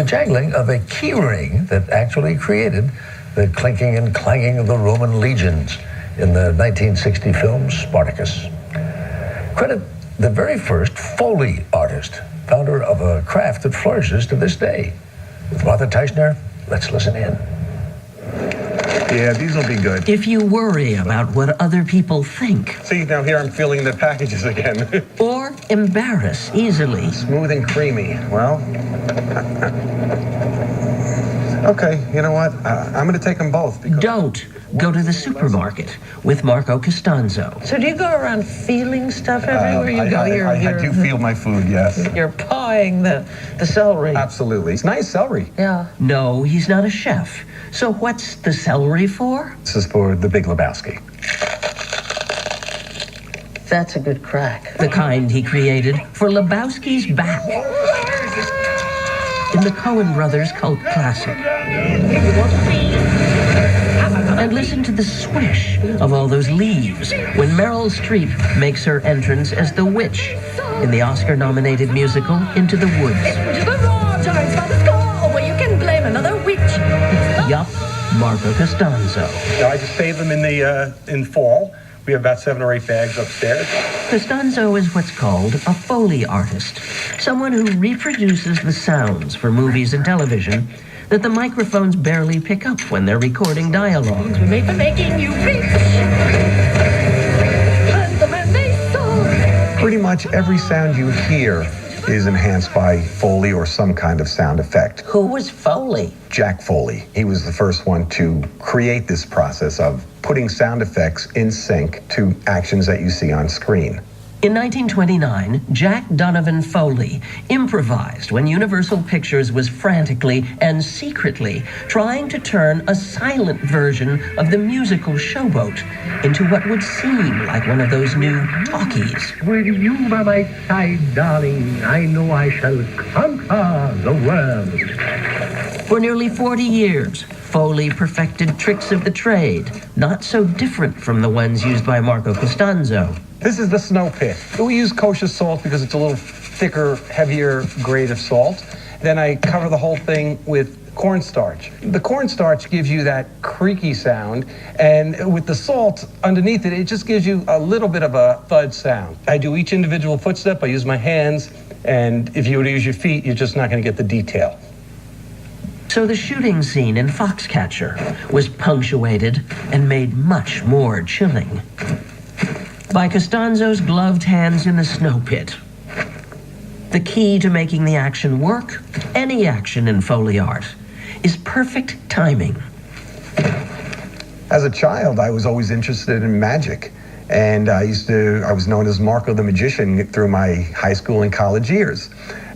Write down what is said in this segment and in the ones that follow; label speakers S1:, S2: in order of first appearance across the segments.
S1: jangling of a key ring that actually created the clinking and clanging of the Roman legions in the 1960 film Spartacus. Credit the very first Foley artist, founder of a craft that flourishes to this day. With Martha Teichner, let's listen in.
S2: Yeah, these will be good.
S3: If you worry about what other people think.
S2: See, now here I'm feeling the packages again.
S3: Or embarrass easily.
S2: Smooth and creamy. Well, okay, you know what? I'm going to take them both. Because
S3: Don't go to the supermarket with Marco Costanzo.
S4: So do you go around feeling stuff everywhere you go?
S2: I do feel my food, yes.
S4: You're pawing the celery.
S2: Absolutely. It's nice celery.
S4: Yeah.
S3: No, he's not a chef. So what's the celery for?
S2: This is for the Big Lebowski.
S4: That's a good crack.
S3: The kind he created for Lebowski's back. In the Coen Brothers cult classic. And listen to the swish of all those leaves when Meryl Streep makes her entrance as the witch in the Oscar-nominated musical Into the Woods.
S5: Into the Roger, it's by the score where you can blame another witch.
S3: Yup, Marco Costanzo.
S2: Now, I just save them in fall. We have about 7 or 8 bags upstairs.
S3: Costanzo is what's called a Foley artist, someone who reproduces the sounds for movies and television that the microphones barely pick up when they're recording dialogue.
S5: We make for making you rich. And the Renaissance.
S2: Pretty much every sound you hear is enhanced by Foley or some kind of sound effect.
S4: Who was Foley?
S2: Jack Foley. He was the first one to create this process of putting sound effects in sync to actions that you see on screen.
S3: In 1929, Jack Donovan Foley improvised when Universal Pictures was frantically and secretly trying to turn a silent version of the musical Showboat into what would seem like one of those new talkies.
S1: With you by my side, darling, I know I shall conquer the world.
S3: For nearly 40 years, Foley perfected tricks of the trade, not so different from the ones used by Marco Costanzo.
S2: This is the snow pit. We use kosher salt because it's a little thicker, heavier grade of salt. Then I cover the whole thing with cornstarch. The cornstarch gives you that creaky sound, and with the salt underneath it, it just gives you a little bit of a thud sound. I do each individual footstep. I use my hands, and if you were to use your feet, you're just not going to get the detail.
S3: So the shooting scene in Foxcatcher was punctuated and made much more chilling by Costanzo's gloved hands in the snow pit. The key to making the action work, any action in Foley art, is perfect timing.
S2: As a child, I was always interested in magic. And I was known as Marco the Magician through my high school and college years.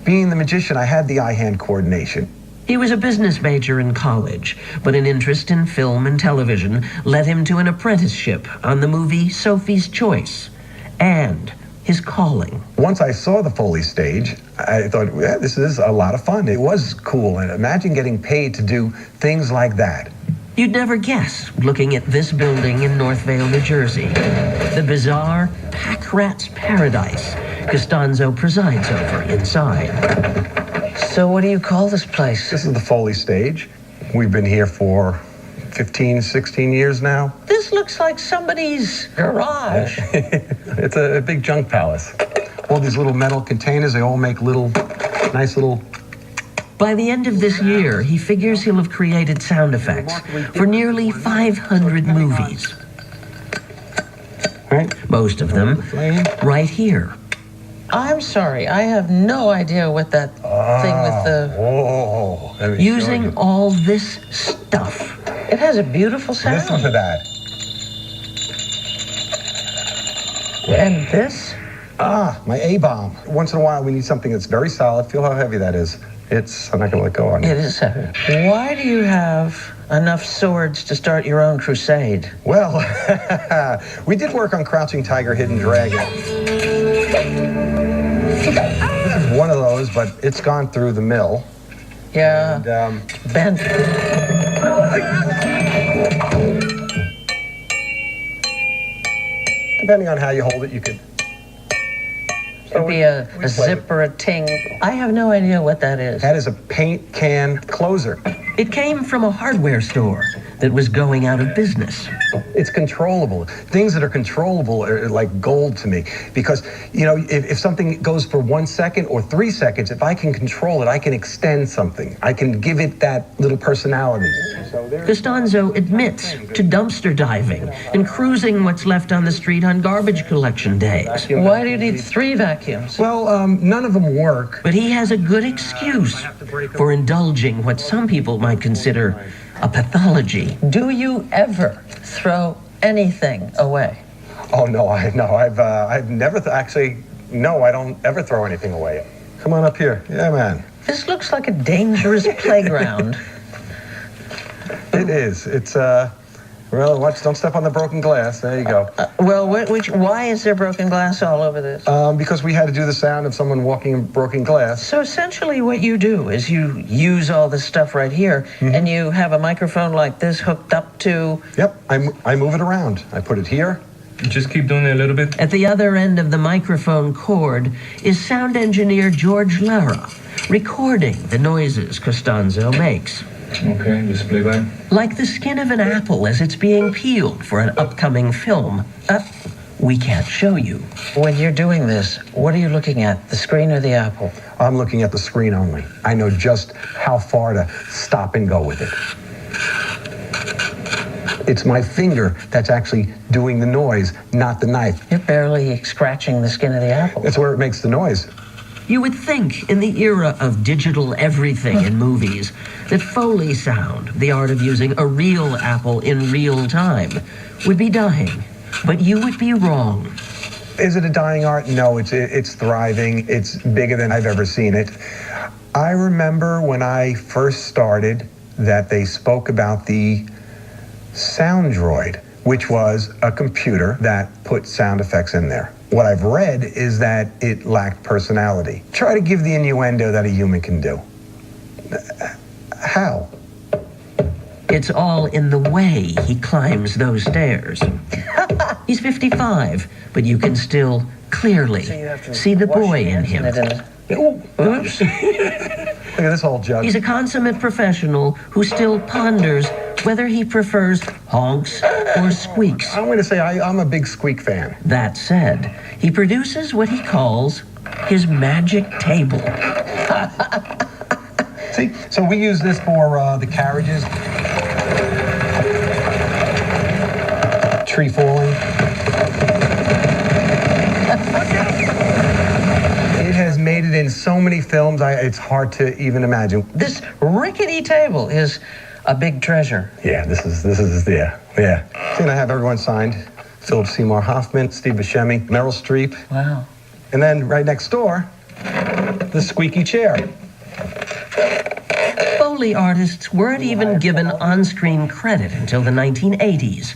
S2: Being the magician, I had the eye-hand coordination.
S3: He was a business major in college, but an interest in film and television led him to an apprenticeship on the movie Sophie's Choice and his calling.
S2: Once I saw the Foley stage, I thought, yeah, this is a lot of fun. It was cool, and imagine getting paid to do things like that.
S3: You'd never guess, looking at this building in Northvale, New Jersey, the bizarre pack rat's paradise Costanzo presides over inside.
S4: So what do you call this place?
S2: This is the Foley stage. We've been here for 15, 16 years now.
S4: This looks like somebody's garage.
S2: It's a big junk palace. All these little metal containers, they all make nice little...
S3: By the end of this year, he figures he'll have created sound effects for nearly 500 movies.
S2: Right?
S3: Most of them right here.
S4: I'm sorry, I have no idea what that thing with the...
S2: Oh, let me
S3: Using
S2: show you.
S3: all this stuff.
S4: It has a beautiful sound.
S2: Listen to that.
S4: And this?
S2: My A-bomb. Once in a while, we need something that's very solid. Feel how heavy that is. I'm not gonna let go on
S4: It
S2: it.
S4: is heavy. Why do you have enough swords to start your own crusade?
S2: Well, we did work on Crouching Tiger, Hidden Dragon. This is one of those, but it's gone through the mill.
S4: Yeah.
S2: And,
S4: Bent.
S2: depending on how you hold it, you could
S4: It'd be a zip or a ting. I have no idea what that is.
S2: That is a paint can closer.
S3: It came from a hardware store that was going out of business.
S2: It's controllable. Things that are controllable are like gold to me because, you know, if something goes for 1 second or 3 seconds, if I can control it, I can extend something. I can give it that little personality.
S3: Costanzo admits to dumpster diving and cruising what's left on the street on garbage collection days.
S4: Why do you need 3 vacuums?
S2: Well, none of them work.
S3: But he has a good excuse for indulging what some people might consider a pathology.
S4: Do you ever throw anything away?
S2: Oh, no, I've never, actually, no, I don't ever throw anything away. Come on up here. Yeah, man.
S4: This looks like a dangerous playground.
S2: It is. It's, well, watch, don't step on the broken glass. There you go.
S4: Well, why is there broken glass all over this?
S2: Because we had to do the sound of someone walking in broken glass.
S4: So essentially what you do is you use all this stuff right here, and you have a microphone like this hooked up to...
S2: Yep, I move it around. I put it here.
S6: Just keep doing it a little bit.
S3: At the other end of the microphone cord is sound engineer George Lara, recording the noises Costanzo makes.
S6: Okay, just play back.
S3: Like the skin of an apple as it's being peeled for an upcoming film. We can't show you.
S4: When you're doing this, what are you looking at, the screen or the apple?
S2: I'm looking at the screen only. I know just how far to stop and go with it. It's my finger that's actually doing the noise, not the knife.
S4: You're barely scratching the skin of the apple.
S2: That's where it makes the noise.
S3: You would think in the era of digital everything in movies that Foley sound, the art of using a real apple in real time, would be dying. But you would be wrong.
S2: Is it a dying art? No, it's thriving. It's bigger than I've ever seen it. I remember when I first started that they spoke about the Soundroid, which was a computer that put sound effects in there. What I've read is that it lacked personality. Try to give the innuendo that a human can do. How?
S3: It's all in the way he climbs those stairs. He's 55, but you can still clearly see the boy in him.
S4: Oops.
S2: Look at this whole jug.
S3: He's a consummate professional who still ponders whether he prefers honks or squeaks.
S2: I'm going to say I'm a big squeak fan.
S3: That said, he produces what he calls his magic table.
S2: See, so we use this for the carriages. Tree falling. It has made it in so many films, it's hard to even imagine.
S4: This rickety table is a big treasure.
S2: Yeah, this is yeah. See, and I have everyone signed. Philip Seymour Hoffman, Steve Buscemi, Meryl Streep.
S4: Wow.
S2: And then right next door, the squeaky chair.
S3: Foley artists weren't even given on-screen credit until the 1980s.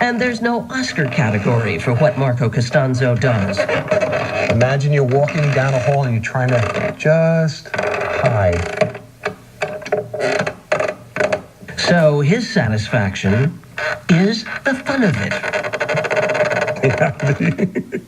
S3: And there's no Oscar category for what Marco Costanzo does.
S2: Imagine you're walking down a hall and you're trying to just hide.
S3: So his satisfaction is the fun of it.
S2: Yeah.